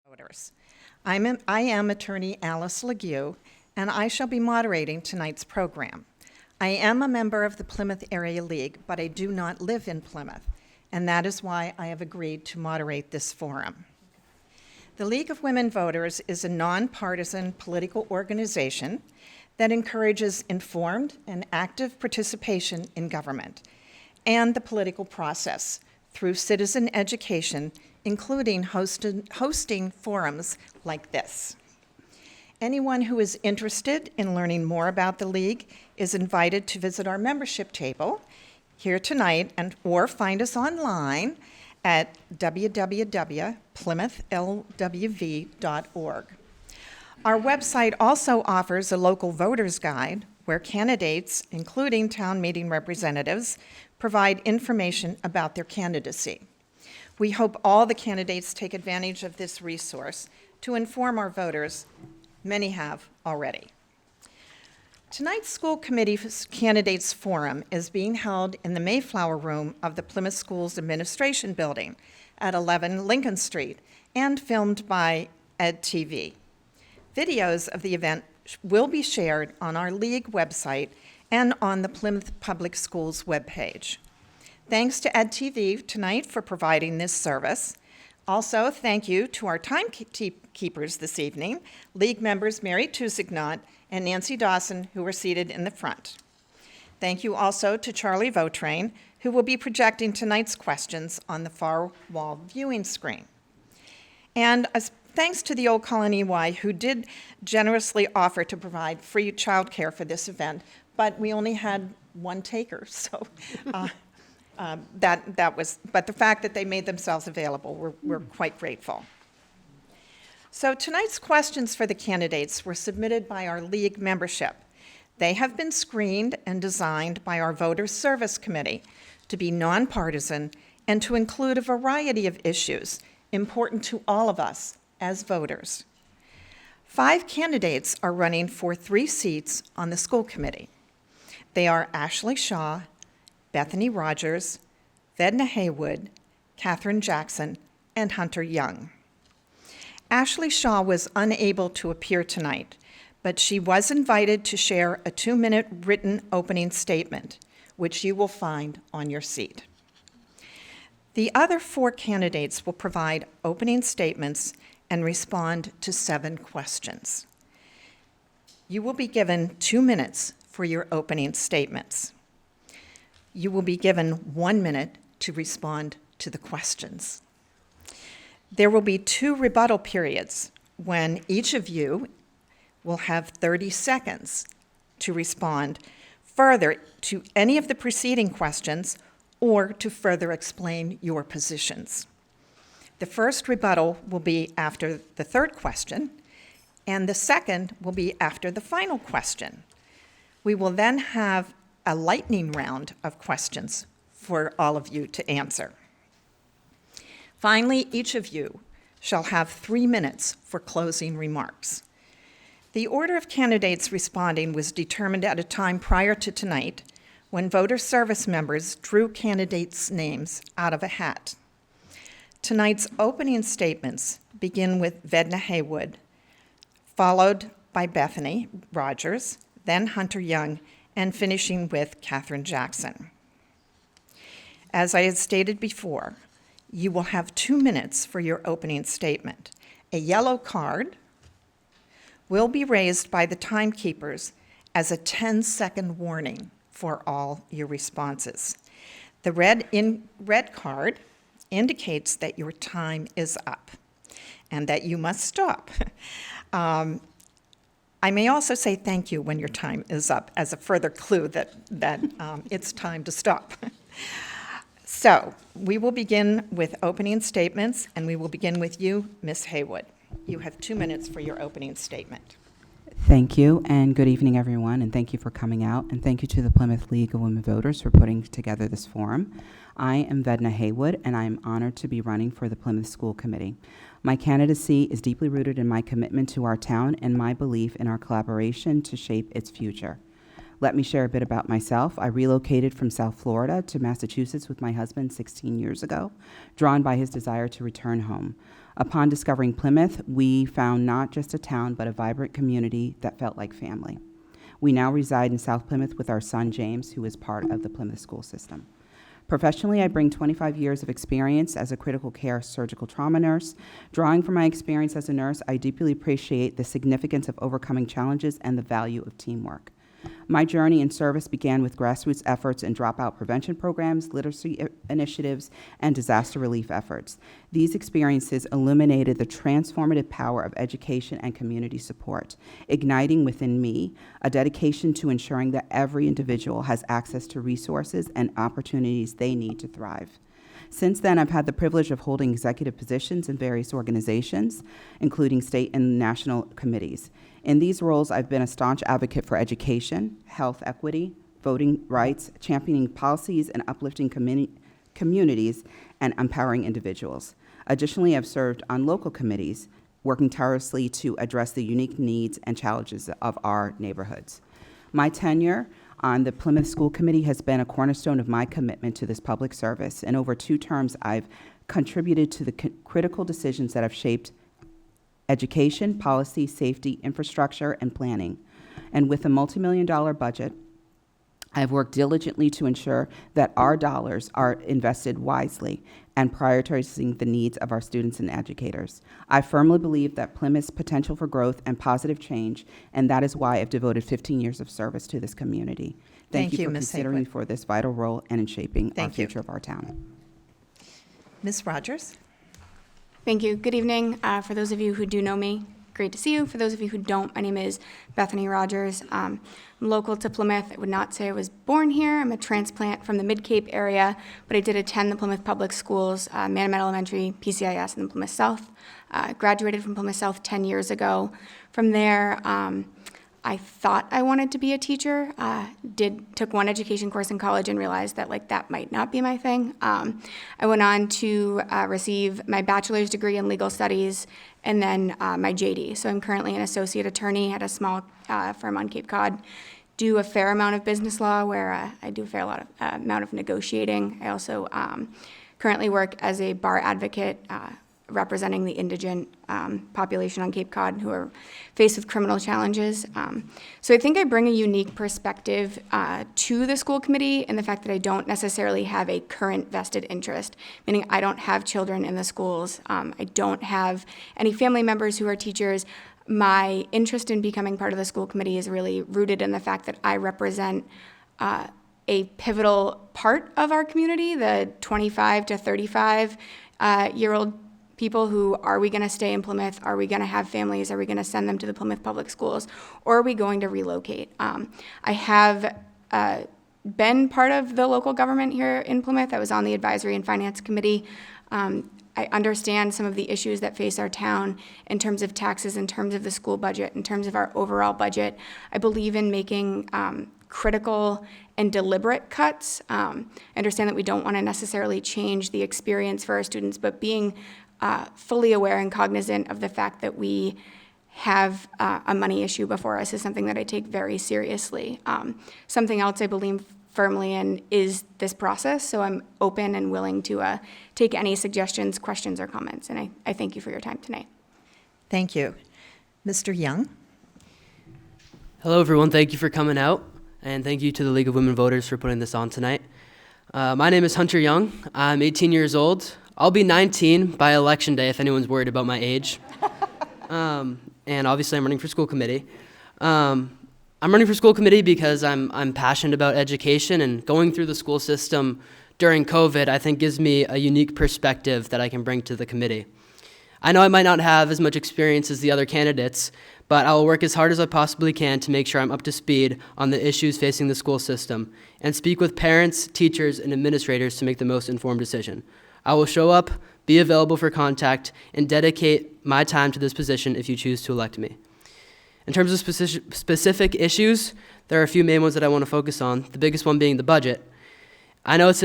Voters. I am attorney Alice Legue, and I shall be moderating tonight's program. I am a member of the Plymouth Area League, but I do not live in Plymouth, and that is why I have agreed to moderate this forum. The League of Women Voters is a nonpartisan political organization that encourages informed and active participation in government and the political process through citizen education, including hosting forums like this. Anyone who is interested in learning more about the League is invited to visit our membership table here tonight or find us online at www.plymouthlwv.org. Our website also offers a local voters guide where candidates, including town meeting representatives, provide information about their candidacy. We hope all the candidates take advantage of this resource to inform our voters. Many have already. Tonight's school committee candidates forum is being held in the Mayflower Room of the Plymouth Schools Administration Building at 11 Lincoln Street and filmed by EdTV. Videos of the event will be shared on our League website and on the Plymouth Public Schools webpage. Thanks to EdTV tonight for providing this service. Also, thank you to our timekeepers this evening, League members Mary Tusignant and Nancy Dawson, who are seated in the front. Thank you also to Charlie Votrain, who will be projecting tonight's questions on the far wall viewing screen. And thanks to the Old Colony Y, who did generously offer to provide free childcare for this event, but we only had one taker, so but the fact that they made themselves available, we're quite grateful. So tonight's questions for the candidates were submitted by our League membership. They have been screened and designed by our Voter Service Committee to be nonpartisan and to include a variety of issues important to all of us as voters. 5 candidates are running for 3 seats on the school committee. They are Ashley Shaw, Bethany Rogers, Vedna Haywood, Catherine Jackson, and Hunter Young. Ashley Shaw was unable to appear tonight, but she was invited to share a 2-minute written opening statement, which you will find on your seat. The other 4 candidates will provide opening statements and respond to 7 questions. You will be given 2 minutes for your opening statements. You will be given 1 minute to respond to the questions. There will be 2 rebuttal periods when each of you will have 30 seconds to respond further to any of the preceding questions or to further explain your positions. The first rebuttal will be after the 3rd question, and the second will be after the final question. We will then have a lightning round of questions for all of you to answer. Finally, each of you shall have 3 minutes for closing remarks. The order of candidates responding was determined at a time prior to tonight when voter service members drew candidates' names out of a hat. Tonight's opening statements begin with Vedna Haywood, followed by Bethany Rogers, then Hunter Young, and finishing with Catherine Jackson. As I had stated before, you will have 2 minutes for your opening statement. A yellow card will be raised by the timekeepers as a 10-second warning for all your responses. The red card indicates that your time is up and that you must stop. I may also say thank you when your time is up as a further clue that it's time to stop. So we will begin with opening statements, and we will begin with you, Ms. Haywood. You have 2 minutes for your opening statement. Thank you, and good evening, everyone, and thank you for coming out, and thank you to the Plymouth League of Women Voters for putting together this forum. I am Vedna Haywood, and I am honored to be running for the Plymouth School Committee. My candidacy is deeply rooted in my commitment to our town and my belief in our collaboration to shape its future. Let me share a bit about myself. I relocated from South Florida to Massachusetts with my husband 16 years ago, drawn by his desire to return home. Upon discovering Plymouth, we found not just a town, but a vibrant community that felt like family. We now reside in South Plymouth with our son, James, who is part of the Plymouth school system. Professionally, I bring 25 years of experience as a critical care surgical trauma nurse. Drawing from my experience as a nurse, I deeply appreciate the significance of overcoming challenges and the value of teamwork. My journey in service began with grassroots efforts in dropout prevention programs, literacy initiatives, and disaster relief efforts. These experiences illuminated the transformative power of education and community support, igniting within me a dedication to ensuring that every individual has access to resources and opportunities they need to thrive. Since then, I've had the privilege of holding executive positions in various organizations, including state and national committees. In these roles, I've been a staunch advocate for education, health equity, voting rights, championing policies, and uplifting communities and empowering individuals. Additionally, I've served on local committees, working tirelessly to address the unique needs and challenges of our neighborhoods. My tenure on the Plymouth School Committee has been a cornerstone of my commitment to this public service. In over 2 terms, I've contributed to the critical decisions that have shaped education, policy, safety, infrastructure, and planning. And with a multi-million-dollar budget, I've worked diligently to ensure that our dollars are invested wisely and prioritizing the needs of our students and educators. I firmly believe that Plymouth's potential for growth and positive change, and that is why I've devoted 15 years of service to this community. Thank you for Ms. considering me Haywood. for this vital role and in shaping our Thank you. future of our town. Ms. Rogers? Thank you. Good evening. For those of you who do know me, great to see you. For those of you who don't, my name is Bethany Rogers. I'm local to Plymouth. I would not say I was born here. I'm a transplant from the Mid-Cape area, but I did attend the Plymouth Public Schools, Manomet Elementary, PCIS, and then Plymouth South. Graduated from Plymouth South 10 years ago. From there, I thought I wanted to be a teacher. Took one education course in college and realized that that might not be my thing. I went on to receive my bachelor's degree in legal studies and then my JD. So I'm currently an associate attorney at a small firm on Cape Cod. Do a fair amount of business law where I do a fair amount of negotiating. I also currently work as a bar advocate representing the indigent population on Cape Cod who are faced with criminal challenges. So I think I bring a unique perspective to the school committee in the fact that I don't necessarily have a current vested interest, meaning I don't have children in the schools. I don't have any family members who are teachers. My interest in becoming part of the school committee is really rooted in the fact that I represent a pivotal part of our community, the 25 to 35 year old people who, are we going to stay in Plymouth? Are we going to have families? Are we going to send them to the Plymouth Public Schools? Or are we going to relocate? I have been part of the local government here in Plymouth. I was on the Advisory and Finance Committee. I understand some of the issues that face our town in terms of taxes, in terms of the school budget, in terms of our overall budget. I believe in making critical and deliberate cuts. I understand that we don't want to necessarily change the experience for our students, but being fully aware and cognizant of the fact that we have a money issue before us is something that I take very seriously. Something else I believe firmly in is this process, so I'm open and willing to take any suggestions, questions, or comments, and I thank you for your time tonight. Thank you. Mr. Young? Hello, everyone. Thank you for coming out, and thank you to the League of Women Voters for putting this on tonight. My name is Hunter Young. I'm 18 years old. I'll be 19 by election day if anyone's worried about my age. And obviously I'm running for school committee. I'm running for school committee because I'm passionate about education, and going through the school system during COVID, I think gives me a unique perspective that I can bring to the committee. I know I might not have as much experience as the other candidates, but I will work as hard as I possibly can to make sure I'm up to speed on the issues facing the school system and speak with parents, teachers, and administrators to make the most informed decision. I will show up, be available for contact, and dedicate my time to this position if you choose to elect me. In terms of specific issues, there are a few main ones that I want to focus on, the biggest one being the budget. I know it's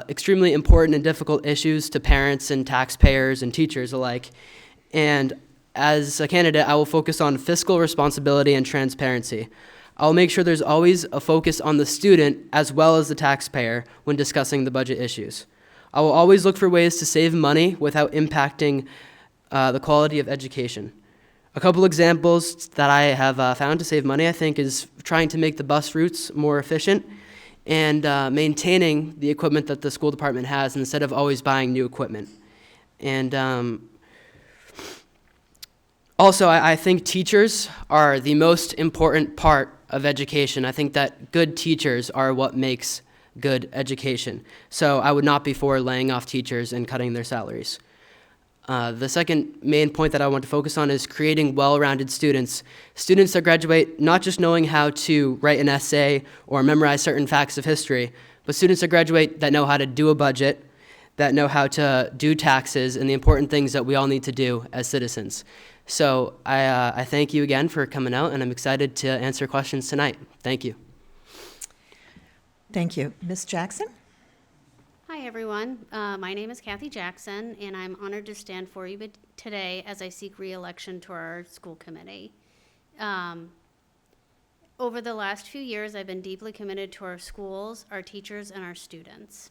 extremely important and difficult issues to parents and taxpayers and teachers alike, and as a candidate, I will focus on fiscal responsibility and transparency. I'll make sure there's always a focus on the student as well as the taxpayer when discussing the budget issues. I will always look for ways to save money without impacting the quality of education. A couple examples that I have found to save money, I think, is trying to make the bus routes more efficient and maintaining the equipment that the school department has instead of always buying new equipment. And also, I think teachers are the most important part of education. I think that good teachers are what makes good education. So I would not be for laying off teachers and cutting their salaries. The second main point that I want to focus on is creating well-rounded students. Students that graduate not just knowing how to write an essay or memorize certain facts of history, but students that graduate that know how to do a budget, that know how to do taxes, and the important things that we all need to do as citizens. So I thank you again for coming out, and I'm excited to answer questions tonight. Thank you. Thank you. Ms. Jackson? Hi, everyone. My name is Kathy Jackson, and I'm honored to stand for you today as I seek re-election to our school committee. Over the last few years, I've been deeply committed to our schools, our teachers, and our students.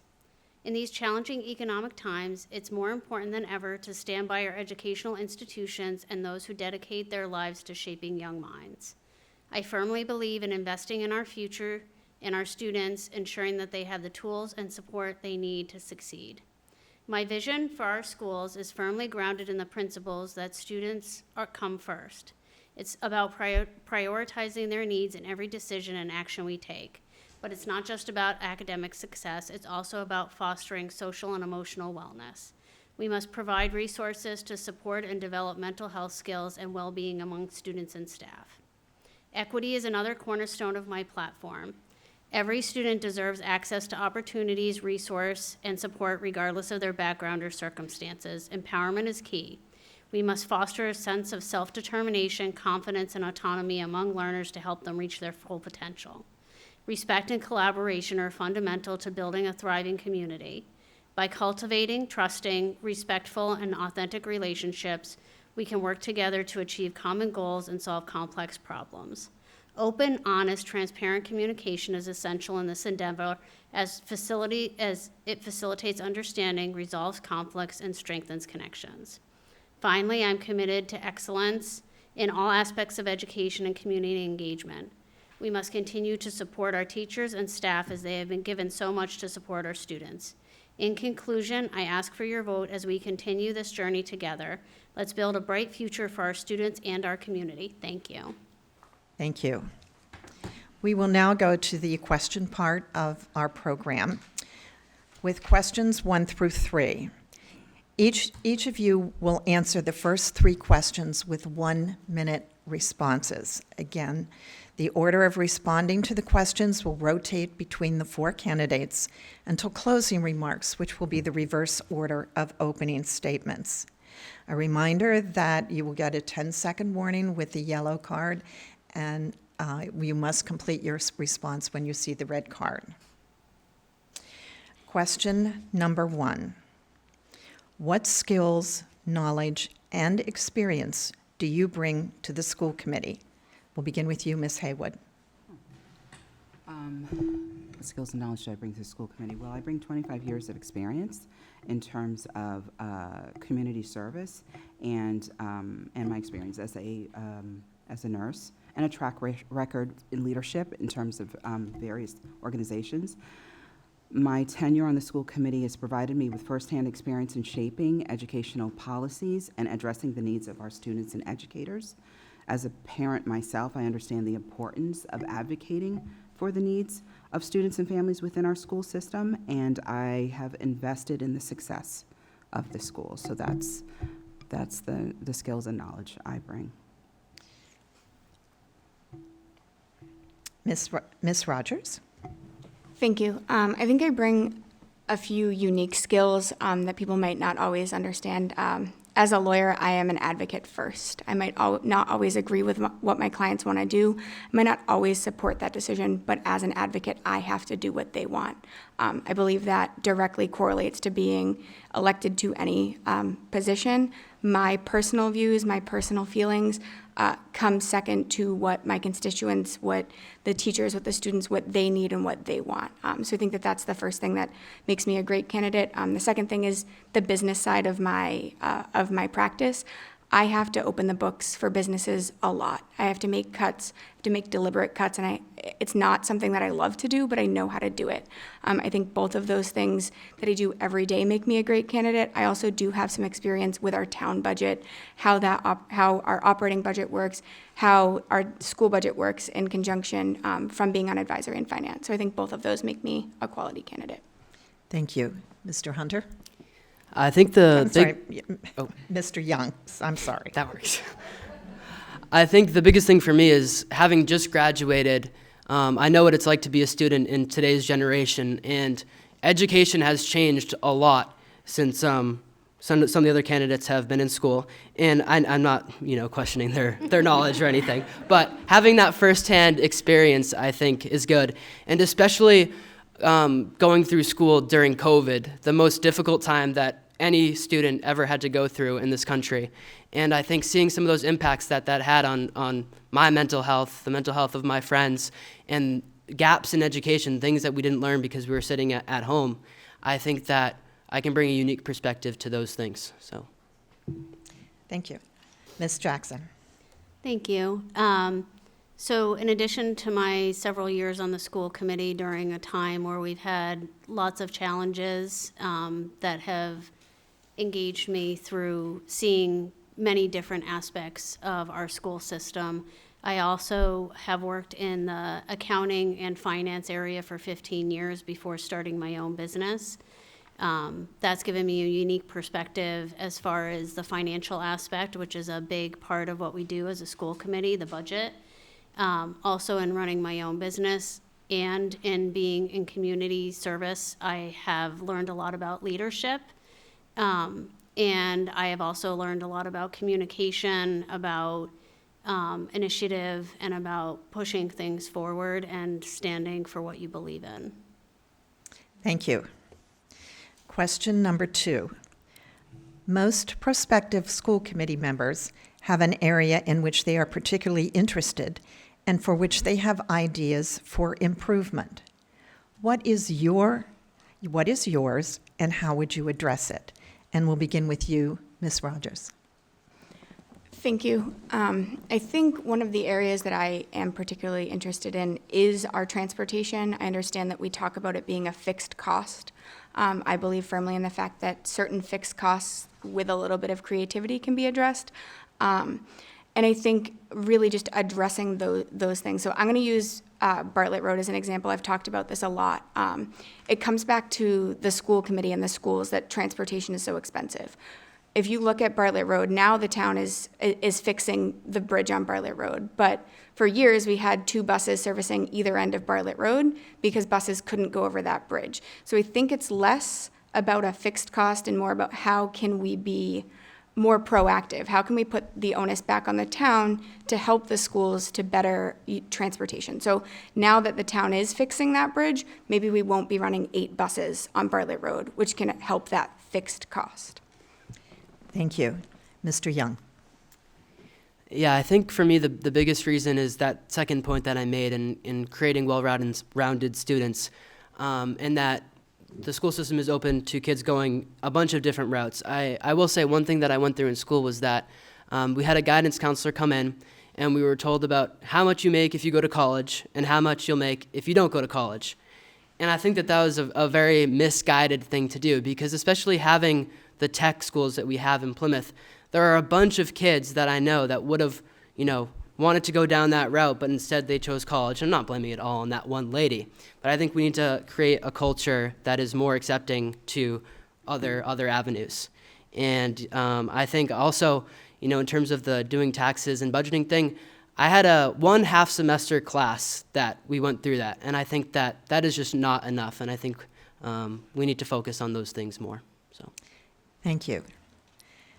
In these challenging economic times, it's more important than ever to stand by our educational institutions and those who dedicate their lives to shaping young minds. I firmly believe in investing in our future and our students, ensuring that they have the tools and support they need to succeed. My vision for our schools is firmly grounded in the principles that students come first. It's about prioritizing their needs in every decision and action we take. But it's not just about academic success, it's also about fostering social and emotional wellness. We must provide resources to support and develop mental health skills and well-being among students and staff. Equity is another cornerstone of my platform. Every student deserves access to opportunities, resource, and support regardless of their background or circumstances. Empowerment is key. We must foster a sense of self-determination, confidence, and autonomy among learners to help them reach their full potential. Respect and collaboration are fundamental to building a thriving community. By cultivating, trusting, respectful, and authentic relationships, we can work together to achieve common goals and solve complex problems. Open, honest, transparent communication is essential in this endeavor as it facilitates understanding, resolves conflicts, and strengthens connections. Finally, I'm committed to excellence in all aspects of education and community engagement. We must continue to support our teachers and staff as they have been given so much to support our students. In conclusion, I ask for your vote as we continue this journey together. Let's build a bright future for our students and our community. Thank you. Thank you. We will now go to the question part of our program with questions 1 through 3. Each of you will answer the first 3 questions with 1-minute responses. Again, the order of responding to the questions will rotate between the 4 candidates until closing remarks, which will be the reverse order of opening statements. A reminder that you will get a 10-second warning with the yellow card, and you must complete your response when you see the red card. Question number 1. What skills, knowledge, and experience do you bring to the school committee? We'll begin with you, Ms. Haywood. What skills and knowledge do I bring to the school committee? Well, I bring 25 years of experience in terms of community service and my experience as a nurse, and a track record in leadership in terms of various organizations. My tenure on the school committee has provided me with firsthand experience in shaping educational policies and addressing the needs of our students and educators. As a parent myself, I understand the importance of advocating for the needs of students and families within our school system, and I have invested in the success of the school. So that's the skills and knowledge I bring. Ms. Rogers? Thank you. I think I bring a few unique skills that people might not always understand. As a lawyer, I am an advocate first. I might not always agree with what my clients want to do. I might not always support that decision, but as an advocate, I have to do what they want. I believe that directly correlates to being elected to any position. My personal views, my personal feelings come second to what my constituents, what the teachers, what the students, what they need and what they want. So I think that that's the first thing that makes me a great candidate. The second thing is the business side of my practice. I have to open the books for businesses a lot. I have to make cuts, to make deliberate cuts, and it's not something that I love to do, but I know how to do it. I think both of those things that I do every day make me a great candidate. I also do have some experience with our town budget, how our operating budget works, how our school budget works in conjunction from being on advisory and finance. So I think both of those make me a quality candidate. Thank you. Mr. Hunter? I think I'm sorry, oh. Mr. Young, I'm sorry. That works. I think the biggest thing for me is having just graduated, I know what it's like to be a student in today's generation, and education has changed a lot since some of the other candidates have been in school, and I'm not, questioning their knowledge or anything, but having that firsthand experience, I think, is good, and especially going through school during COVID, the most difficult time that any student ever had to go through in this country. And I think seeing some of those impacts that had on my mental health, the mental health of my friends, and gaps in education, things that we didn't learn because we were sitting at home, I think that I can bring a unique perspective to those things. So, Thank you. Ms. Jackson? Thank you. So in addition to my several years on the school committee during a time where we've had lots of challenges that have engaged me through seeing many different aspects of our school system, I also have worked in the accounting and finance area for 15 years before starting my own business. That's given me a unique perspective as far as the financial aspect, which is a big part of what we do as a school committee, the budget. Also in running my own business and in being in community service, I have learned a lot about leadership. And I have also learned a lot about communication, about initiative, and about pushing things forward and standing for what you believe in. Thank you. Question number 2. Most prospective school committee members have an area in which they are particularly interested and for which they have ideas for improvement. What is yours, and how would you address it? And we'll begin with you, Ms. Rogers. Thank you. I think one of the areas that I am particularly interested in is our transportation. I understand that we talk about it being a fixed cost. I believe firmly in the fact that certain fixed costs with a little bit of creativity can be addressed. And I think really just addressing those things. So I'm going to use Bartlett Road as an example. I've talked about this a lot. It comes back to the school committee and the schools that transportation is so expensive. If you look at Bartlett Road, now the town is fixing the bridge on Bartlett Road. But for years, we had 2 buses servicing either end of Bartlett Road because buses couldn't go over that bridge. So I think it's less about a fixed cost and more about how can we be more proactive? How can we put the onus back on the town to help the schools to better transportation? So now that the town is fixing that bridge, maybe we won't be running 8 buses on Bartlett Road, which can help that fixed cost. Thank you. Mr. Young? Yeah, I think for me the biggest reason is that second point that I made in creating well-rounded students, and that the school system is open to kids going a bunch of different routes. I will say one thing that I went through in school was that we had a guidance counselor come in, and we were told about how much you make if you go to college and how much you'll make if you don't go to college. And I think that was a very misguided thing to do, because especially having the tech schools that we have in Plymouth, there are a bunch of kids that I know that would have, wanted to go down that route, but instead they chose college. I'm not blaming it all on that one lady, but I think we need to create a culture that is more accepting to other avenues. And I think also, in terms of the doing taxes and budgeting thing, I had a 1 half semester class that we went through that, and I think that is just not enough, and I think we need to focus on those things more. So, Thank you.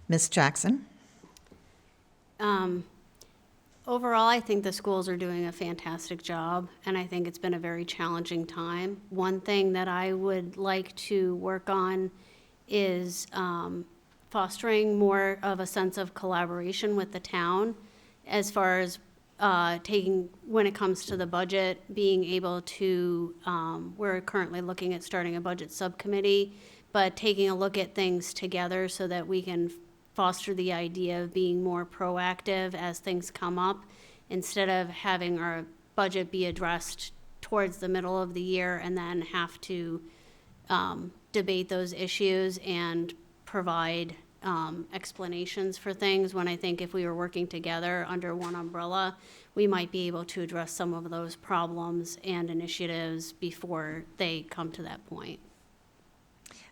Ms. Jackson? Overall, I think the schools are doing a fantastic job, and I think it's been a very challenging time. One thing that I would like to work on is fostering more of a sense of collaboration with the town as far as when it comes to the budget, being able to, we're currently looking at starting a budget subcommittee, but taking a look at things together so that we can foster the idea of being more proactive as things come up, instead of having our budget be addressed towards the middle of the year and then have to debate those issues and provide explanations for things, when I think if we were working together under one umbrella, we might be able to address some of those problems and initiatives before they come to that point.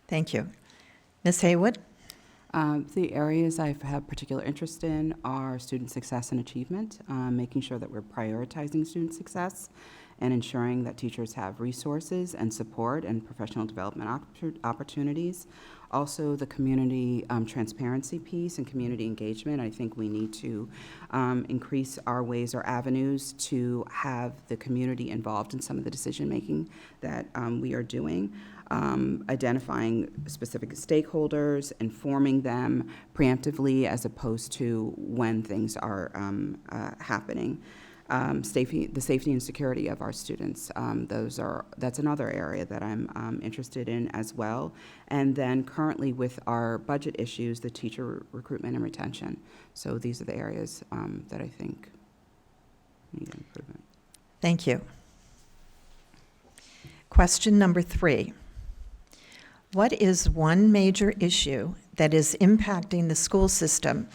Thank you. Ms. Haywood? The areas I have particular interest in are student success and achievement, making sure that we're prioritizing student success and ensuring that teachers have resources and support and professional development opportunities. Also, the community transparency piece and community engagement. I think we need to increase our ways or avenues to have the community involved in some of the decision-making that we are doing. Identifying specific stakeholders, informing them preemptively as opposed to when things are happening. The safety and security of our students, that's another area that I'm interested in as well. And then currently with our budget issues, the teacher recruitment and retention. So these are the areas that I think need improvement. Thank you. Question number 3. What is one major issue that is impacting the school system,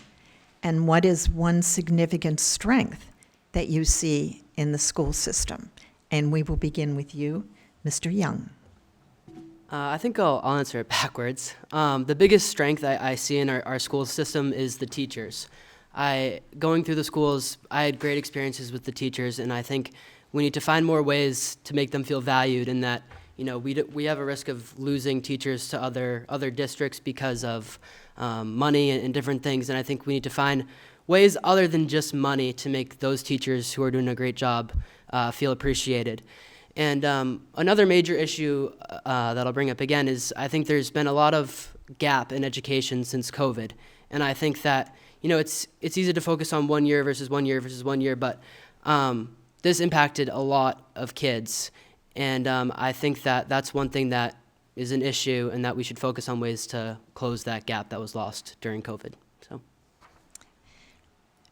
and what is one significant strength that you see in the school system? And we will begin with you, Mr. Young. I think I'll answer it backwards. The biggest strength I see in our school system is the teachers. Going through the schools, I had great experiences with the teachers, and I think we need to find more ways to make them feel valued, and that we have a risk of losing teachers to other districts because of money and different things, and I think we need to find ways other than just money to make those teachers who are doing a great job feel appreciated. And another major issue that I'll bring up again is I think there's been a lot of gap in education since COVID, and I think that it's easy to focus on 1 year versus 1 year versus 1 year, but this impacted a lot of kids. And I think that that's one thing that is an issue, and that we should focus on ways to close that gap that was lost during COVID. So,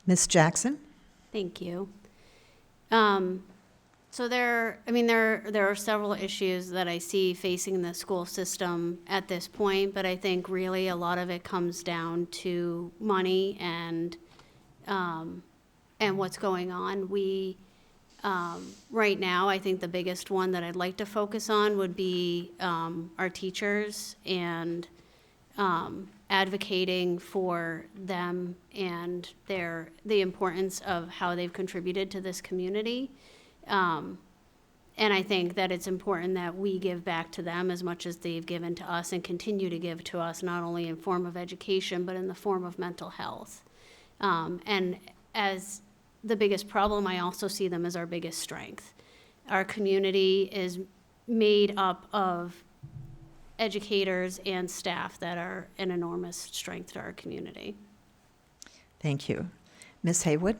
Ms. Jackson? Thank you. So there are several issues that I see facing the school system at this point, but I think really a lot of it comes down to money and what's going on. Right now, I think the biggest one that I'd like to focus on would be our teachers and advocating for them and the importance of how they've contributed to this community. And I think that it's important that we give back to them as much as they've given to us and continue to give to us, not only in form of education, but in the form of mental health. And as the biggest problem, I also see them as our biggest strength. Our community is made up of educators and staff that are an enormous strength to our community. Thank you. Ms. Haywood?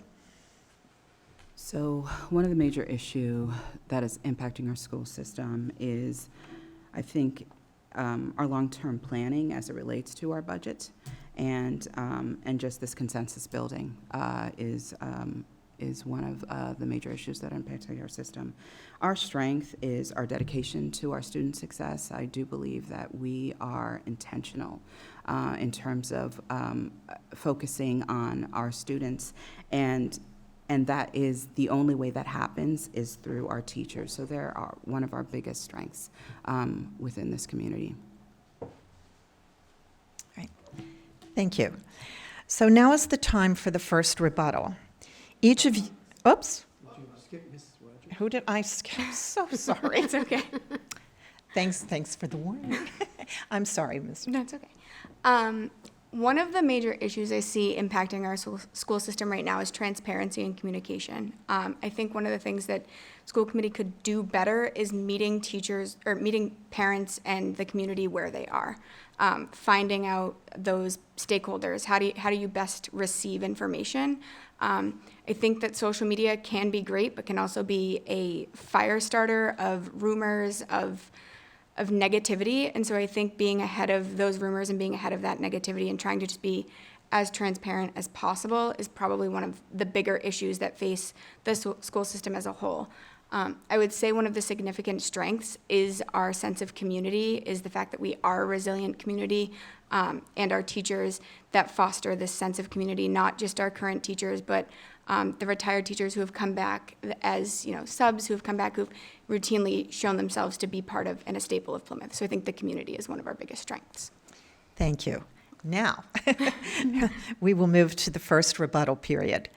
So one of the major issues that is impacting our school system is, I think, our long-term planning as it relates to our budget, and just this consensus building is one of the major issues that impact our system. Our strength is our dedication to our student success. I do believe that we are intentional in terms of focusing on our students, and that is the only way that happens is through our teachers. So they're one of our biggest strengths within this community. Right. Thank you. So now is the time for the first rebuttal. Each of you, oops. Did you skip Mrs. Rogers? Who did I skip? I'm so sorry. It's okay. Thanks for the warning. I'm sorry, Ms. That's okay. One of the major issues I see impacting our school system right now is transparency and communication. I think one of the things that school committee could do better is meeting teachers or meeting parents and the community where they are, finding out those stakeholders. How do you best receive information? I think that social media can be great, but can also be a fire starter of rumors, of negativity. And so I think being ahead of those rumors and being ahead of that negativity and trying to just be as transparent as possible is probably one of the bigger issues that face the school system as a whole. I would say one of the significant strengths is our sense of community, is the fact that we are a resilient community, and our teachers that foster this sense of community, not just our current teachers, but the retired teachers who have come back as, subs who have come back, who've routinely shown themselves to be part of and a staple of Plymouth. So I think the community is one of our biggest strengths. Thank you. Now, we will move to the first rebuttal period.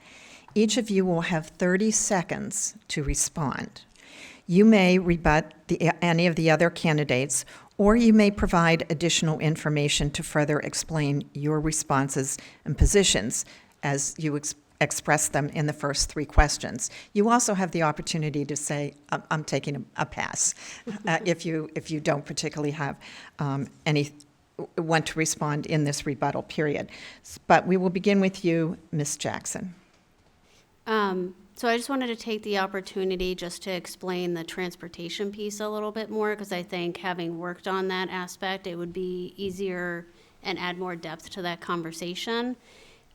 Each of you will have 30 seconds to respond. You may rebut any of the other candidates, or you may provide additional information to further explain your responses and positions as you express them in the first 3 questions. You also have the opportunity to say, I'm taking a pass, if you don't particularly have want to respond in this rebuttal period. But we will begin with you, Ms. Jackson. So I just wanted to take the opportunity just to explain the transportation piece a little bit more, because I think having worked on that aspect, it would be easier and add more depth to that conversation.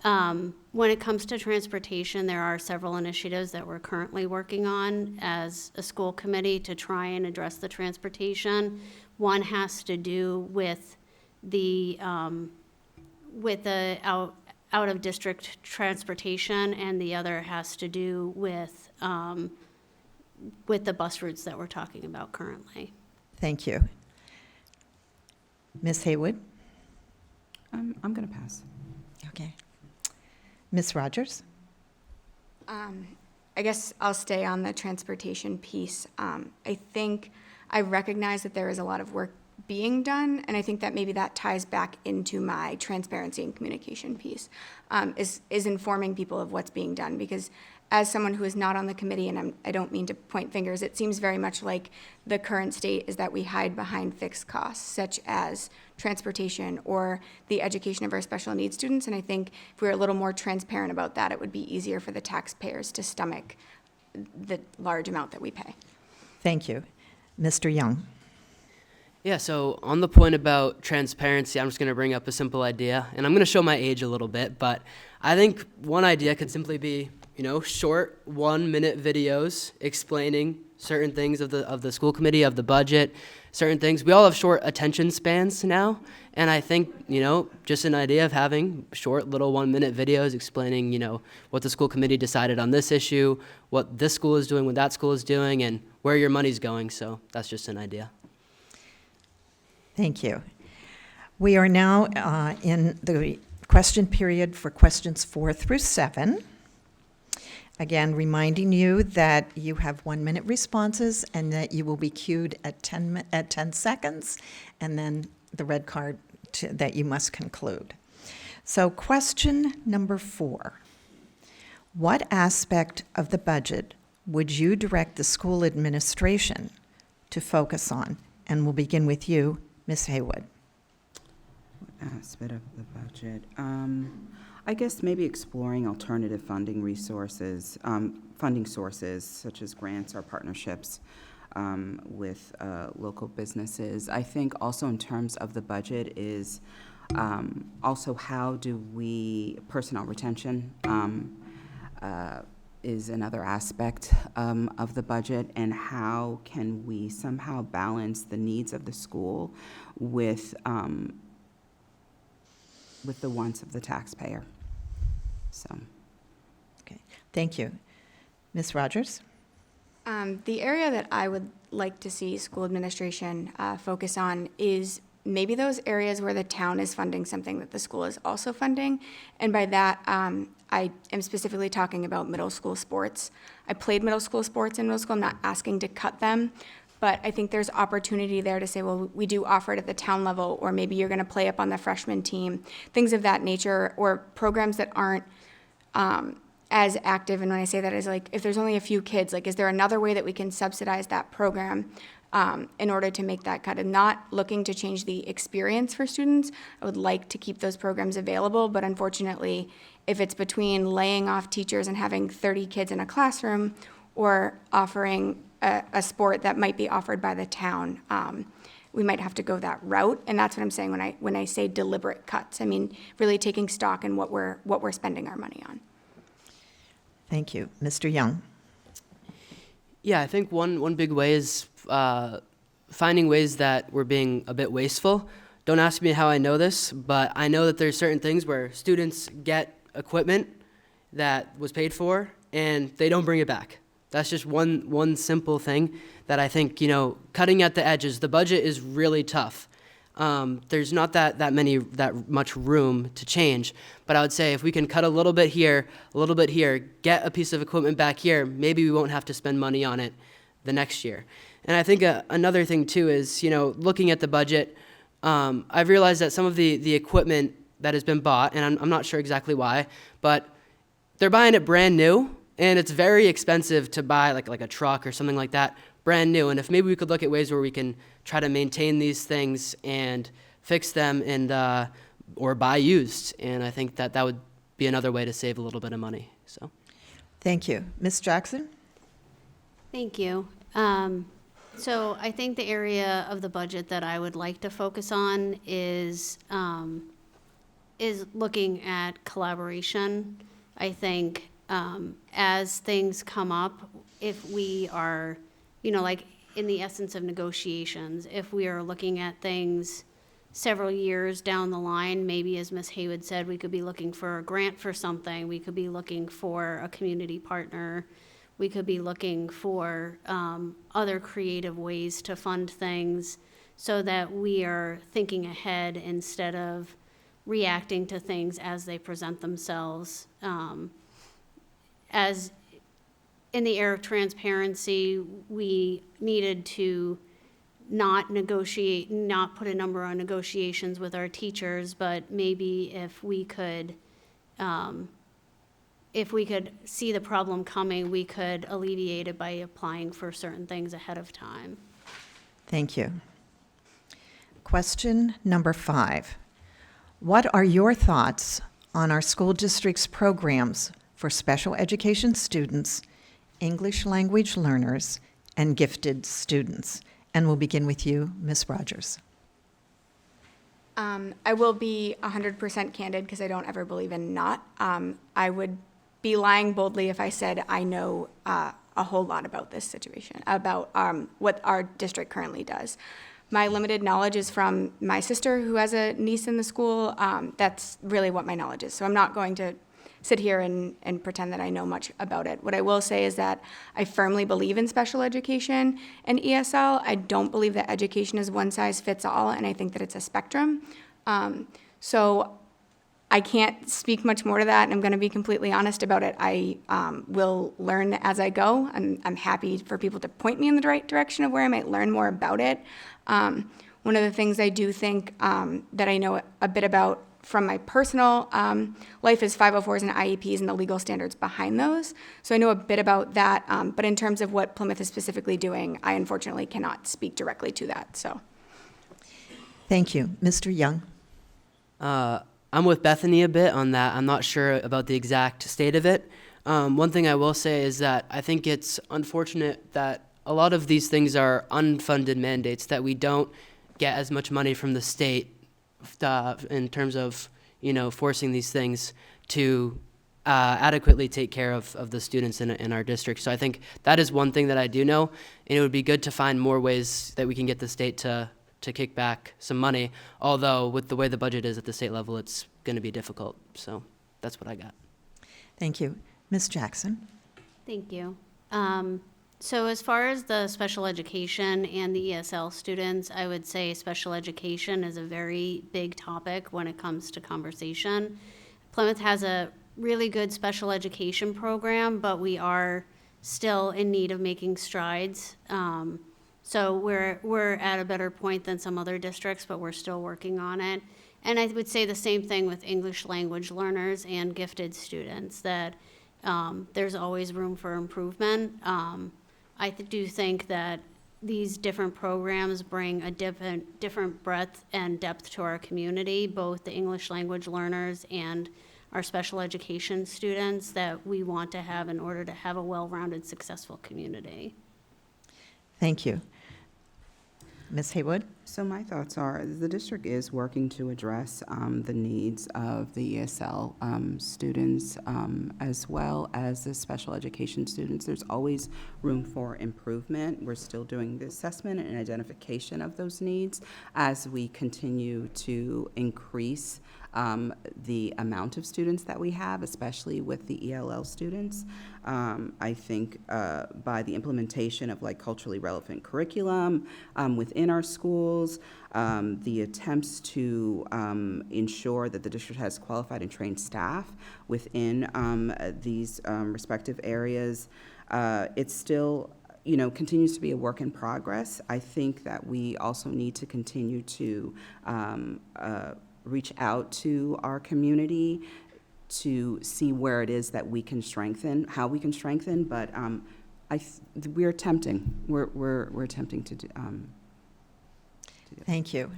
When it comes to transportation, there are several initiatives that we're currently working on as a school committee to try and address the transportation. One has to do with the out of district transportation, and the other has to do with the bus routes that we're talking about currently. Thank you. Ms. Haywood? I'm going to pass. Okay. Ms. Rogers? I guess I'll stay on the transportation piece. I think I recognize that there is a lot of work being done, and I think that maybe that ties back into my transparency and communication piece, is informing people of what's being done, because as someone who is not on the committee, and I don't mean to point fingers, it seems very much like the current state is that we hide behind fixed costs, such as transportation or the education of our special needs students, and I think if we were a little more transparent about that, it would be easier for the taxpayers to stomach the large amount that we pay. Thank you. Mr. Young? Yeah, so on the point about transparency, I'm just going to bring up a simple idea, and I'm going to show my age a little bit, but I think one idea could simply be, short 1-minute videos explaining certain things of the school committee, of the budget, certain things. We all have short attention spans now, and I think, just an idea of having short little 1-minute videos explaining, what the school committee decided on this issue, what this school is doing, what that school is doing, and where your money's going. So that's just an idea. Thank you. We are now in the question period for questions 4 through 7. Again, reminding you that you have 1-minute responses and that you will be queued at 10 seconds, and then the red card that you must conclude. So question number 4. What aspect of the budget would you direct the school administration to focus on? And we'll begin with you, Ms. Haywood. Aspect of the budget. I guess maybe exploring alternative funding sources such as grants or partnerships with local businesses. I think also in terms of the budget is also how do we, personnel retention is another aspect of the budget, and how can we somehow balance the needs of the school with the wants of the taxpayer. So, Okay, thank you. Ms. Rogers? The area that I would like to see school administration focus on is maybe those areas where the town is funding something that the school is also funding. And by that, I am specifically talking about middle school sports. I played middle school sports in middle school. I'm not asking to cut them, But I think there's opportunity there to say, well, we do offer it at the town level, or maybe you're going to play up on the freshman team, things of that nature, or programs that aren't as active. And when I say that is like, if there's only a few kids, like, is there another way that we can subsidize that program in order to make that cut? And not looking to change the experience for students. I would like to keep those programs available, but unfortunately, if it's between laying off teachers and having 30 kids in a classroom, or offering a sport that might be offered by the town, we might have to go that route. And that's what I'm saying when I say deliberate cuts. I mean, really taking stock in what we're spending our money on. Thank you. Mr. Young? Yeah, I think one big way is finding ways that we're being a bit wasteful. Don't ask me how I know this, but I know that there's certain things where students get equipment that was paid for and they don't bring it back. That's just one simple thing that I think, cutting at the edges. The budget is really tough. There's not that much room to change, but I would say if we can cut a little bit here, get a piece of equipment back here, maybe we won't have to spend money on it the next year. And I think another thing too is, looking at the budget, I've realized that some of the equipment that has been bought, and I'm not sure exactly why, but they're buying it brand new, and it's very expensive to buy like a truck or something like that, brand new. And if maybe we could look at ways where we can try to maintain these things and fix them and or buy used, and I think that would be another way to save a little bit of money. So, Thank you. Ms. Jackson? Thank you. So I think the area of the budget that I would like to focus on is looking at collaboration. I think as things come up, if we are, like in the essence of negotiations, if we are looking at things several years down the line, maybe as Ms. Haywood said, we could be looking for a grant for something, we could be looking for a community partner, we could be looking for other creative ways to fund things so that we are thinking ahead instead of reacting to things as they present themselves. As in the era of transparency, we needed to not put a number on negotiations with our teachers, but maybe if we could see the problem coming, we could alleviate it by applying for certain things ahead of time. Thank you. Question number 5. What are your thoughts on our school district's programs for special education students, English language learners, and gifted students? And we'll begin with you, Ms. Rogers. I will be 100% candid because I don't ever believe in not. I would be lying boldly if I said I know a whole lot about this situation, about what our district currently does. My limited knowledge is from my sister who has a niece in the school. That's really what my knowledge is. So I'm not going to sit here and pretend that I know much about it. What I will say is that I firmly believe in special education and ESL. I don't believe that education is one size fits all, and I think that it's a spectrum. So I can't speak much more to that, and I'm going to be completely honest about it. I will learn as I go, and I'm happy for people to point me in the right direction of where I might learn more about it. One of the things I do think that I know a bit about from my personal life is 504s and IEPs and the legal standards behind those. So I know a bit about that, but in terms of what Plymouth is specifically doing, I unfortunately cannot speak directly to that. So, Thank you. Mr. Young? I'm with Bethany a bit on that. I'm not sure about the exact state of it. One thing I will say is that I think it's unfortunate that a lot of these things are unfunded mandates, that we don't get as much money from the state in terms of, forcing these things to adequately take care of the students in our district. So I think that is one thing that I do know, and it would be good to find more ways that we can get the state to kick back some money, although with the way the budget is at the state level, it's going to be difficult. So that's what I got. Thank you. Ms. Jackson? Thank you. So as far as the special education and the ESL students, I would say special education is a very big topic when it comes to conversation. Plymouth has a really good special education program, but we are still in need of making strides. So we're at a better point than some other districts, but we're still working on it. And I would say the same thing with English language learners and gifted students, that there's always room for improvement. Do think that these different programs bring a different breadth and depth to our community, both the English language learners and our special education students, that we want to have in order to have a well-rounded, successful community. Thank you. Ms. Haywood? So my thoughts are, the district is working to address the needs of the ESL students as well as the special education students. There's always room for improvement. We're still doing the assessment and identification of those needs as we continue to increase the amount of students that we have, especially with the ELL students. I think by the implementation of like culturally relevant curriculum within our schools, the attempts to ensure that the district has qualified and trained staff within these respective areas, it's still continues to be a work in progress. I think that we also need to continue to reach out to our community to see where it is that we can strengthen, how we can strengthen, but we're attempting. We're attempting to do. Thank you.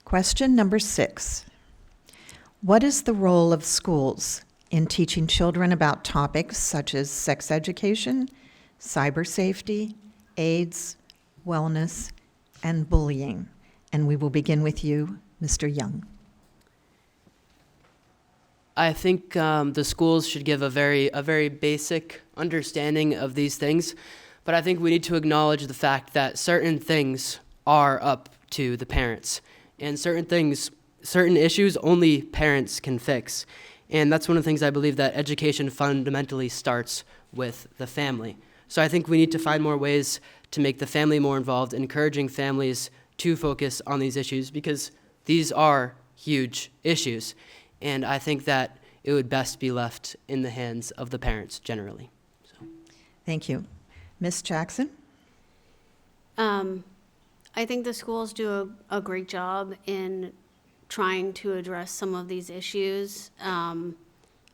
Question number 6. What is the role of schools in teaching children about topics such as sex education, cyber safety, AIDS, wellness, and bullying? And we will begin with you, Mr. Young. I think the schools should give a very basic understanding of these things, but I think we need to acknowledge the fact that certain things are up to the parents, and certain issues only parents can fix. And that's one of the things I believe, that education fundamentally starts with the family. So I think we need to find more ways to make the family more involved, encouraging families to focus on these issues, because these are huge issues. And I think that it would best be left in the hands of the parents generally. So. Thank you. Ms. Jackson? I think the schools do a great job in trying to address some of these issues.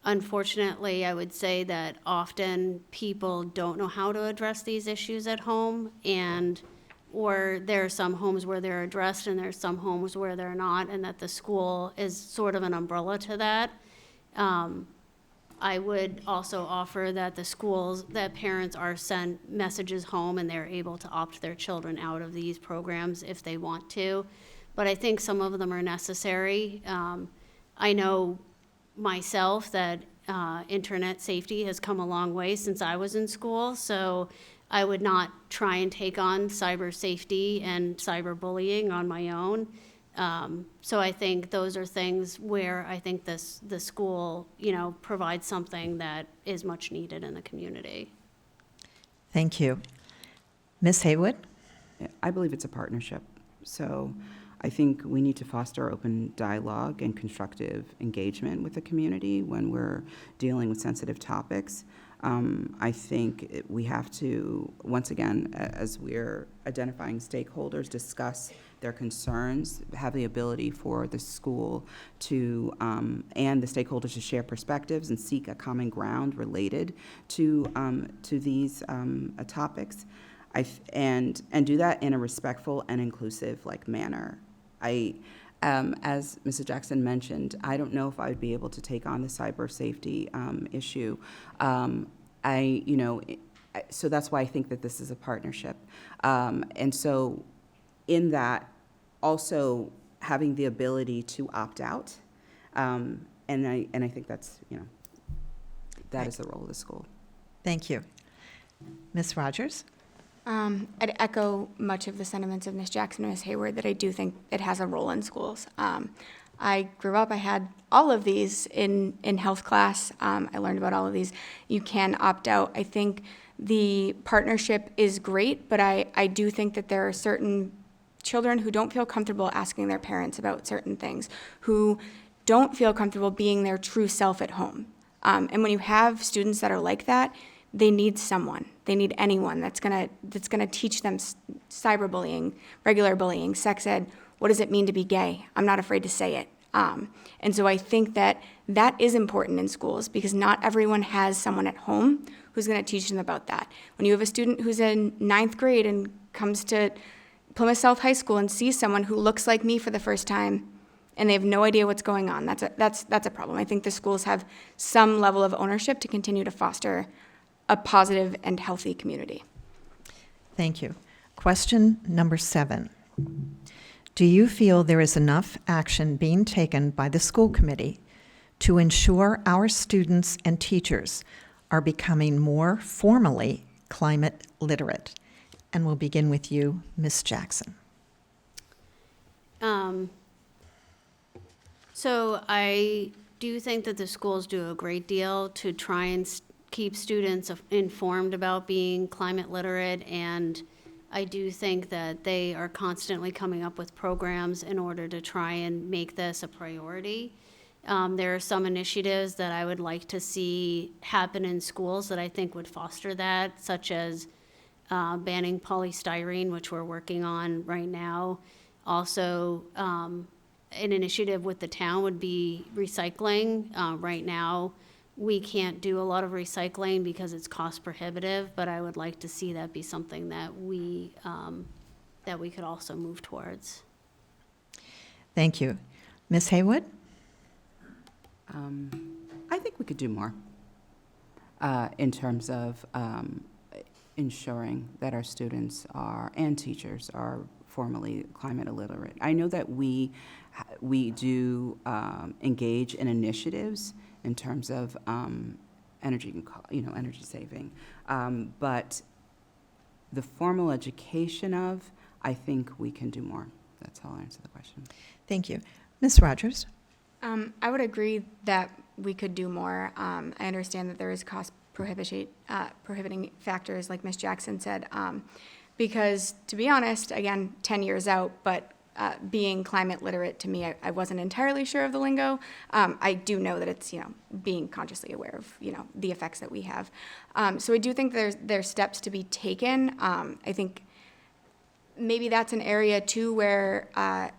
Unfortunately, I would say that often people don't know how to address these issues at home, or there are some homes where they're addressed and there's some homes where they're not, and that the school is sort of an umbrella to that. I would also offer that that parents are sent messages home and they're able to opt their children out of these programs if they want to. But I think some of them are necessary. I know myself that internet safety has come a long way since I was in school, so I would not try and take on cyber safety and cyberbullying on my own. So I think those are things where I think the school, provides something that is much needed in the community. Thank you. Ms. Haywood? I believe it's a partnership. So I think we need to foster open dialogue and constructive engagement with the community when we're dealing with sensitive topics. I think we have to, once again, as we're identifying stakeholders, discuss their concerns, have the ability for the school to, and the stakeholders to share perspectives and seek a common ground related to these topics, and do that in a respectful and inclusive manner. As Mrs. Jackson mentioned, I don't know if I would be able to take on the cyber safety issue. So that's why I think that this is a partnership. And so in that, also having the ability to opt out, and I think that's, that is the role of the school. Thank you. Ms. Rogers? I'd echo much of the sentiments of Ms. Jackson and Ms. Hayward, that I do think it has a role in schools. I grew up, I had all of these in health class. I learned about all of these. You can opt out. I think the partnership is great, but I do think that there are certain children who don't feel comfortable asking their parents about certain things, who don't feel comfortable being their true self at home. And when you have students that are like that, they need someone. They need anyone that's gonna teach them cyberbullying, regular bullying, sex ed. What does it mean to be gay? I'm not afraid to say it. And so I think that is important in schools because not everyone has someone at home who's going to teach them about that. When you have a student who's in 9th grade and comes to Plymouth South High School and sees someone who looks like me for the first time and they have no idea what's going on, that's a problem. I think the schools have some level of ownership to continue to foster a positive and healthy community. Thank you. Question number 7. Do you feel there is enough action being taken by the school committee to ensure our students and teachers are becoming more formally climate literate? And we'll begin with you, Ms. Jackson. So I do think that the schools do a great deal to try and keep students informed about being climate literate, and I do think that they are constantly coming up with programs in order to try and make this a priority. There are some initiatives that I would like to see happen in schools that I think would foster that, such as banning polystyrene, which we're working on right now. Also, an initiative with the town would be recycling. Right now, we can't do a lot of recycling because it's cost prohibitive, but I would like to see that be something that we could also move towards. Thank you. Ms. Haywood? I think we could do more in terms of ensuring that our students and teachers are formally climate illiterate. I know that we do engage in initiatives in terms of energy saving, but the formal education of, I think we can do more. That's how I'll answer the question. Thank you. Ms. Rogers? I would agree that we could do more. I understand that there is cost prohibiting factors, like Ms. Jackson said, because to be honest, again, 10 years out, but being climate literate, to me, I wasn't entirely sure of the lingo. I do know that it's, being consciously aware of, the effects that we have. So I do think there's steps to be taken. I think maybe that's an area too where,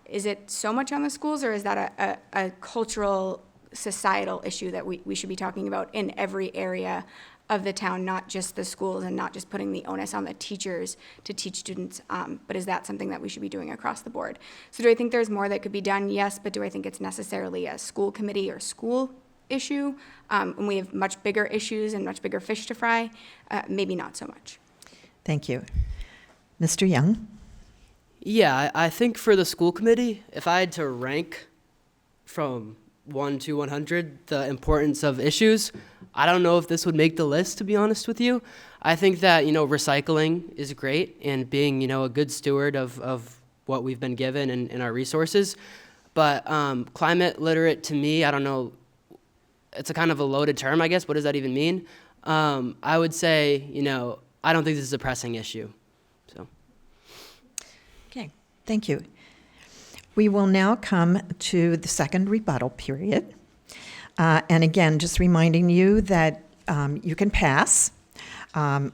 is it so much on the schools, or is that a cultural, societal issue that we should be talking about in every area of the town, not just the schools and not just putting the onus on the teachers to teach students, but is that something that we should be doing across the board? So do I think there's more that could be done? Yes, but do I think it's necessarily a school committee or school issue? And we have much bigger issues and much bigger fish to fry? Maybe not so much. Thank you. Mr. Young? Yeah, I think for the school committee, if I had to rank from 1 to 100 the importance of issues, I don't know if this would make the list, to be honest with you. I think that, recycling is great and being, a good steward of what we've been given and our resources. But climate literate, to me, I don't know, it's a kind of a loaded term, I guess. What does that even mean? I would say, I don't think this is a pressing issue. So. Okay, thank you. We will now come to the second rebuttal period. And again, just reminding you that you can pass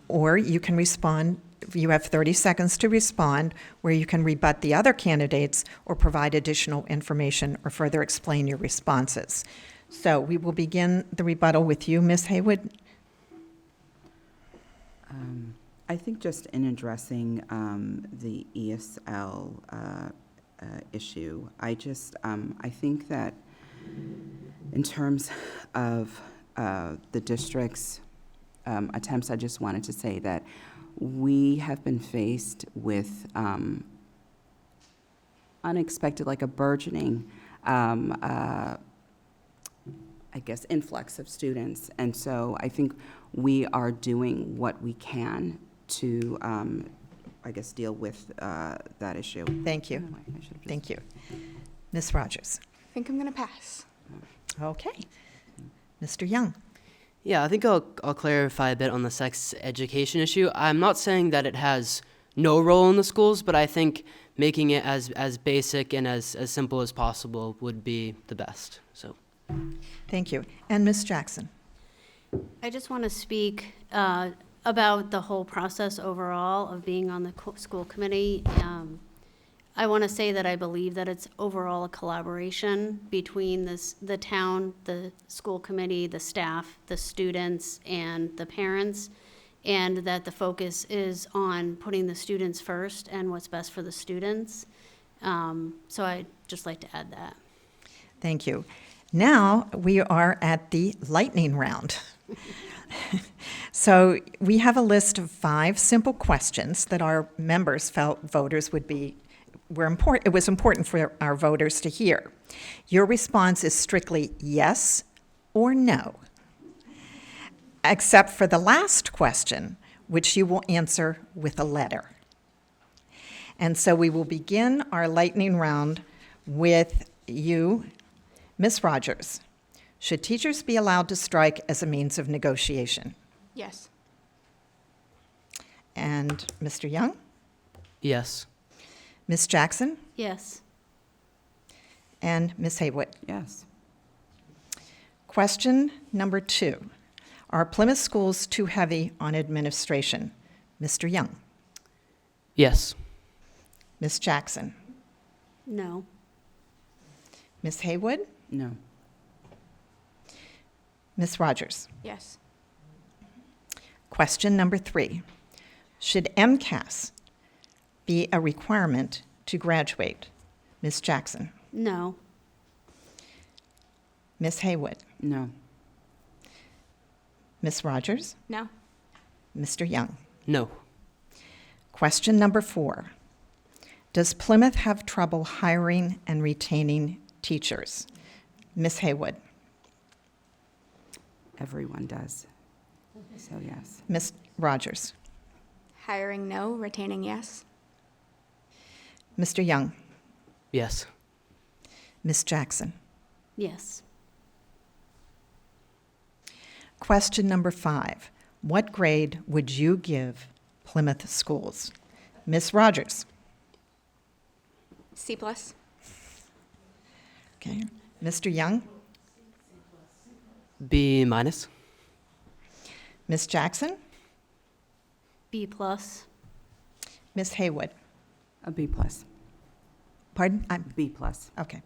or you can respond. You have 30 seconds to respond, where you can rebut the other candidates or provide additional information or further explain your responses. So we will begin the rebuttal with you, Ms. Haywood. I think just in addressing the ESL issue, I think that in terms of the district's attempts, I just wanted to say that we have been faced with unexpected, like a burgeoning, influx of students. And so I think we are doing what we can to, deal with that issue. Thank you. Anyway, I should have just- Thank you. Ms. Rogers. I think I'm going to pass. Okay. Mr. Young. Yeah, I think I'll clarify a bit on the sex education issue. I'm not saying that it has no role in the schools, but I think making it as basic and as simple as possible would be the best. So. Thank you. And Ms. Jackson. I just want to speak about the whole process overall of being on the school committee. I want to say that I believe that it's overall a collaboration between the town, the school committee, the staff, the students, and the parents, and that the focus is on putting the students first and what's best for the students. So I'd just like to add that. Thank you. Now we are at the lightning round. So we have a list of 5 simple questions that our members felt voters were important. It was important for our voters to hear. Your response is strictly yes or no, except for the last question, which you will answer with a letter. And so we will begin our lightning round with you, Ms. Rogers. Should teachers be allowed to strike as a means of negotiation? Yes. And Mr. Young? Yes. Ms. Jackson? Yes. And Ms. Haywood? Yes. Question number 2. Are Plymouth schools too heavy on administration? Mr. Young? Yes. Ms. Jackson? No. Ms. Haywood? No. Ms. Rogers? Yes. Question number 3. Should MCAS be a requirement to graduate? Ms. Jackson? No. Ms. Haywood? No. Ms. Rogers? No. Mr. Young? No. Question number 4. Does Plymouth have trouble hiring and retaining teachers? Ms. Haywood? Everyone does. So yes. Ms. Rogers? Hiring no, retaining yes. Mr. Young? Yes. Ms. Jackson? Yes. Question number 5. What grade would you give Plymouth schools? Ms. Rogers? C plus. Okay. Mr. Young? B minus. Ms. Jackson? B plus. Ms. Haywood? A B plus. Pardon? B plus. Okay.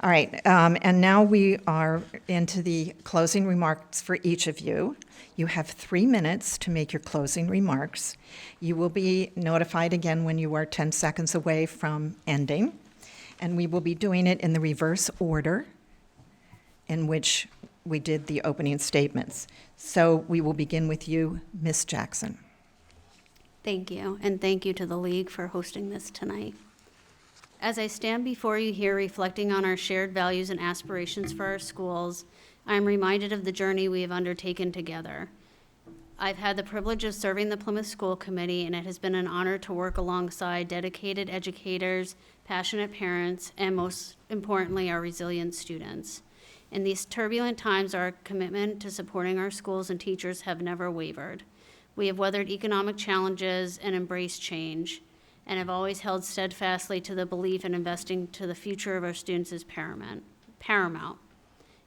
All right, and now we are into the closing remarks for each of you. You have 3 minutes to make your closing remarks. You will be notified again when you are 10 seconds away from ending, and we will be doing it in the reverse order in which we did the opening statements. So we will begin with you, Ms. Jackson. Thank you, and thank you to the League for hosting this tonight. As I stand before you here reflecting on our shared values and aspirations for our schools, I am reminded of the journey we have undertaken together. I've had the privilege of serving the Plymouth School Committee, and it has been an honor to work alongside dedicated educators, passionate parents, and most importantly, our resilient students. In these turbulent times, our commitment to supporting our schools and teachers have never wavered. We have weathered economic challenges and embraced change, and have always held steadfastly to the belief in investing to the future of our students is paramount.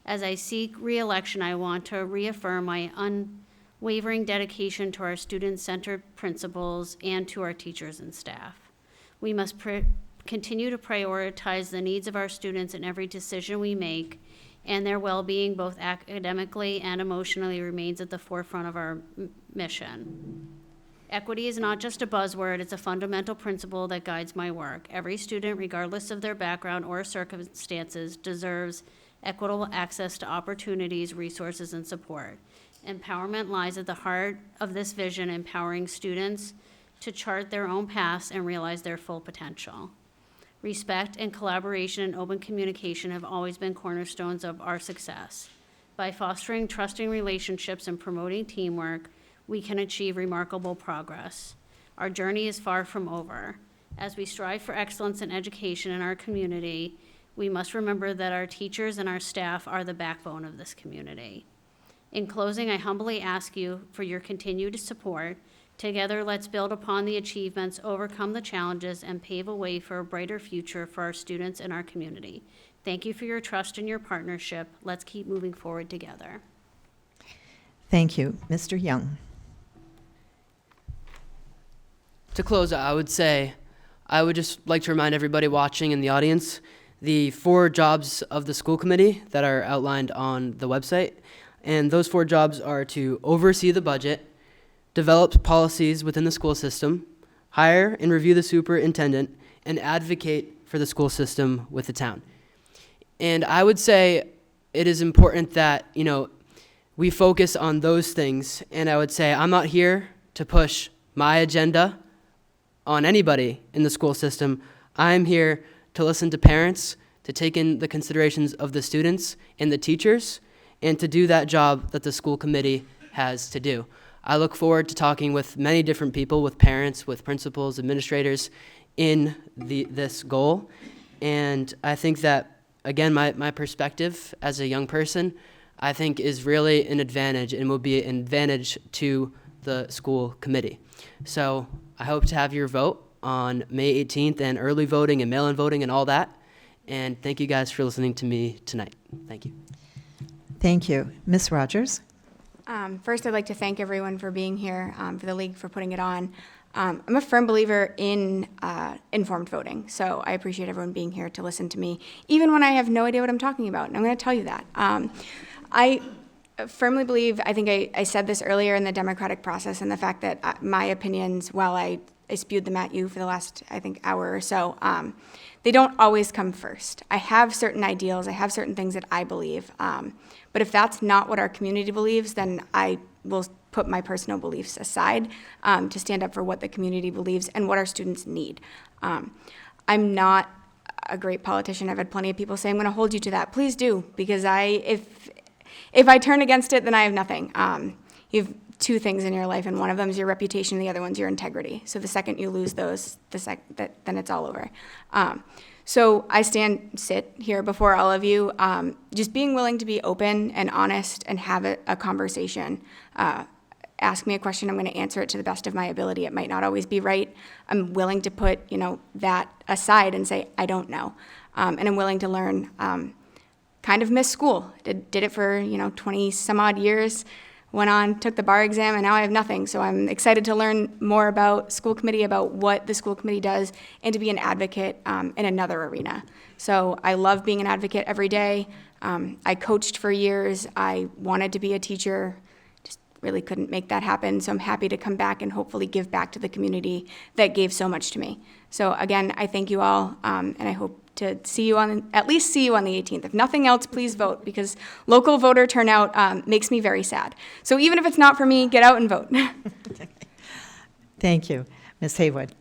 As I seek re-election, I want to reaffirm my unwavering dedication to our student-centered principles and to our teachers and staff. We must continue to prioritize the needs of our students in every decision we make, and their well-being, both academically and emotionally, remains at the forefront of our mission. Equity is not just a buzzword, it's a fundamental principle that guides my work. Every student, regardless of their background or circumstances, deserves equitable access to opportunities, resources, and support. Empowerment lies at the heart of this vision, empowering students to chart their own paths and realize their full potential. Respect and collaboration and open communication have always been cornerstones of our success. By fostering trusting relationships and promoting teamwork, we can achieve remarkable progress. Our journey is far from over. As we strive for excellence in education in our community, we must remember that our teachers and our staff are the backbone of this community. In closing, I humbly ask you for your continued support. Together, let's build upon the achievements, overcome the challenges, and pave a way for a brighter future for our students and our community. Thank you for your trust and your partnership. Let's keep moving forward together. Thank you. Mr. Young. To close, I would just like to remind everybody watching in the audience the 4 jobs of the school committee that are outlined on the website. And those 4 jobs are to oversee the budget, develop policies within the school system, hire and review the superintendent, and advocate for the school system with the town. And I would say it is important that, we focus on those things. And I would say I'm not here to push my agenda on anybody in the school system. I'm here to listen to parents, to take in the considerations of the students and the teachers, and to do that job that the school committee has to do. I look forward to talking with many different people, with parents, with principals, administrators, in this goal. And I think that, again, my perspective as a young person, I think is really an advantage and will be an advantage to the school committee. So I hope to have your vote on May 18th and early voting and mail-in voting and all that. And thank you guys for listening to me tonight. Thank you. Thank you. Ms. Rogers? First, I'd like to thank everyone for being here, for the league for putting it on. I'm a firm believer in informed voting, so I appreciate everyone being here to listen to me, even when I have no idea what I'm talking about, and I'm going to tell you that. I firmly believe, I think I said this earlier in the democratic process, and the fact that my opinions, while I spewed them at you for the last, I think, hour or so, they don't always come first. I have certain ideals, I have certain things that I believe, but if that's not what our community believes, then I will put my personal beliefs aside to stand up for what the community believes and what our students need. I'm not a great politician. I've had plenty of people say, I'm going to hold you to that. Please do, because if I turn against it, then I have nothing. You have 2 things in your life, and one of them is your reputation, and the other one's your integrity. So the second you lose those, then it's all over. So I sit here before all of you, just being willing to be open and honest and have a conversation. Ask me a question, I'm going to answer it to the best of my ability. It might not always be right. I'm willing to put, that aside and say, I don't know. And I'm willing to learn. Kind of missed school. Did it for, 20 some odd years. Went on, took the bar exam, and now I have nothing. So I'm excited to learn more about school committee, about what the school committee does, and to be an advocate in another arena. So I love being an advocate every day. I coached for years. I wanted to be a teacher, just really couldn't make that happen. So I'm happy to come back and hopefully give back to the community that gave so much to me. So again, I thank you all, and I hope to at least see you on the 18th. If nothing else, please vote, because local voter turnout makes me very sad. So even if it's not for me, get out and vote. Thank you. Ms. Haywood?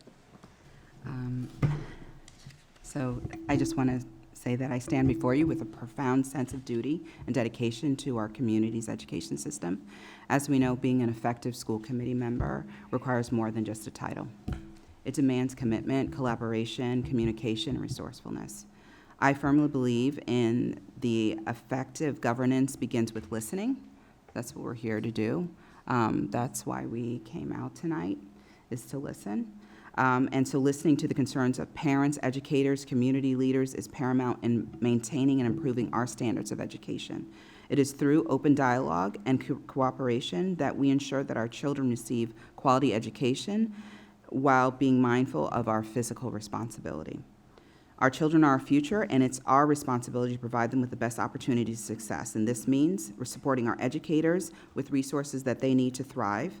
So I just want to say that I stand before you with a profound sense of duty and dedication to our community's education system. As we know, being an effective school committee member requires more than just a title. It demands commitment, collaboration, communication, and resourcefulness. I firmly believe in the effective governance begins with listening. That's what we're here to do. That's why we came out tonight, is to listen. And so listening to the concerns of parents, educators, community leaders is paramount in maintaining and improving our standards of education. It is through open dialogue and cooperation that we ensure that our children receive quality education while being mindful of our physical responsibility. Our children are our future, and it's our responsibility to provide them with the best opportunity to success. And this means we're supporting our educators with resources that they need to thrive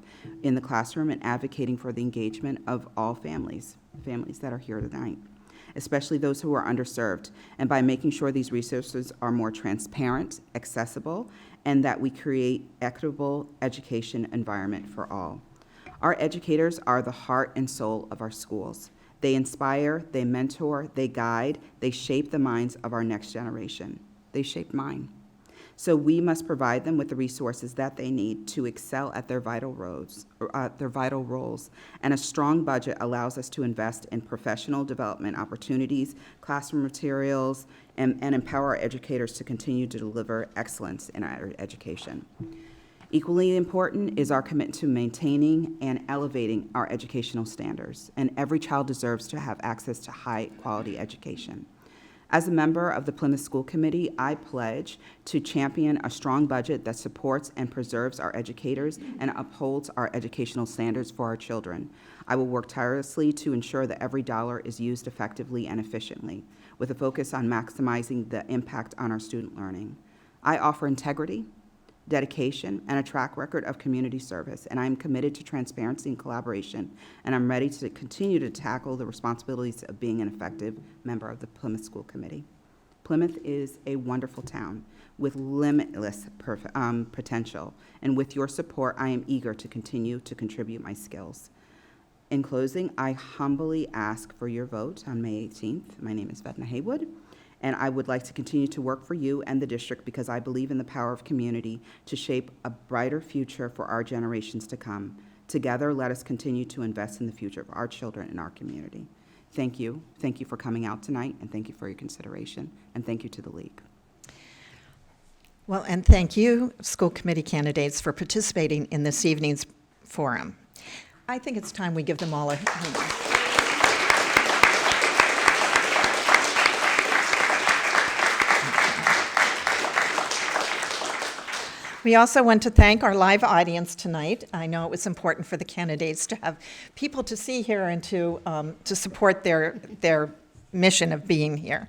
in the classroom and advocating for the engagement of all families that are here tonight, especially those who are underserved, and by making sure these resources are more transparent, accessible, and that we create equitable education environment for all. Our educators are the heart and soul of our schools. They inspire, they mentor, they guide, they shape the minds of our next generation. They shaped mine. So we must provide them with the resources that they need to excel at their vital roles. And a strong budget allows us to invest in professional development opportunities, classroom materials, and empower our educators to continue to deliver excellence in our education. Equally important is our commitment to maintaining and elevating our educational standards, and every child deserves to have access to high-quality education. As a member of the Plymouth School Committee, I pledge to champion a strong budget that supports and preserves our educators and upholds our educational standards for our children. I will work tirelessly to ensure that every dollar is used effectively and efficiently, with a focus on maximizing the impact on our student learning. I offer integrity, dedication, and a track record of community service, and I am committed to transparency and collaboration, and I'm ready to continue to tackle the responsibilities of being an effective member of the Plymouth School Committee. Plymouth is a wonderful town with limitless potential, and with your support, I am eager to continue to contribute my skills. In closing, I humbly ask for your vote on May 18th. My name is Vedna Haywood, and I would like to continue to work for you and the district because I believe in the power of community to shape a brighter future for our generations to come. Together, let us continue to invest in the future of our children and our community. Thank you. Thank you for coming out tonight, and thank you for your consideration, and thank you to the League. Well, and thank you, school committee candidates, for participating in this evening's forum. I think it's time we give them all a hand. We also want to thank our live audience tonight. I know it was important for the candidates to have people to see here and to support their mission of being here.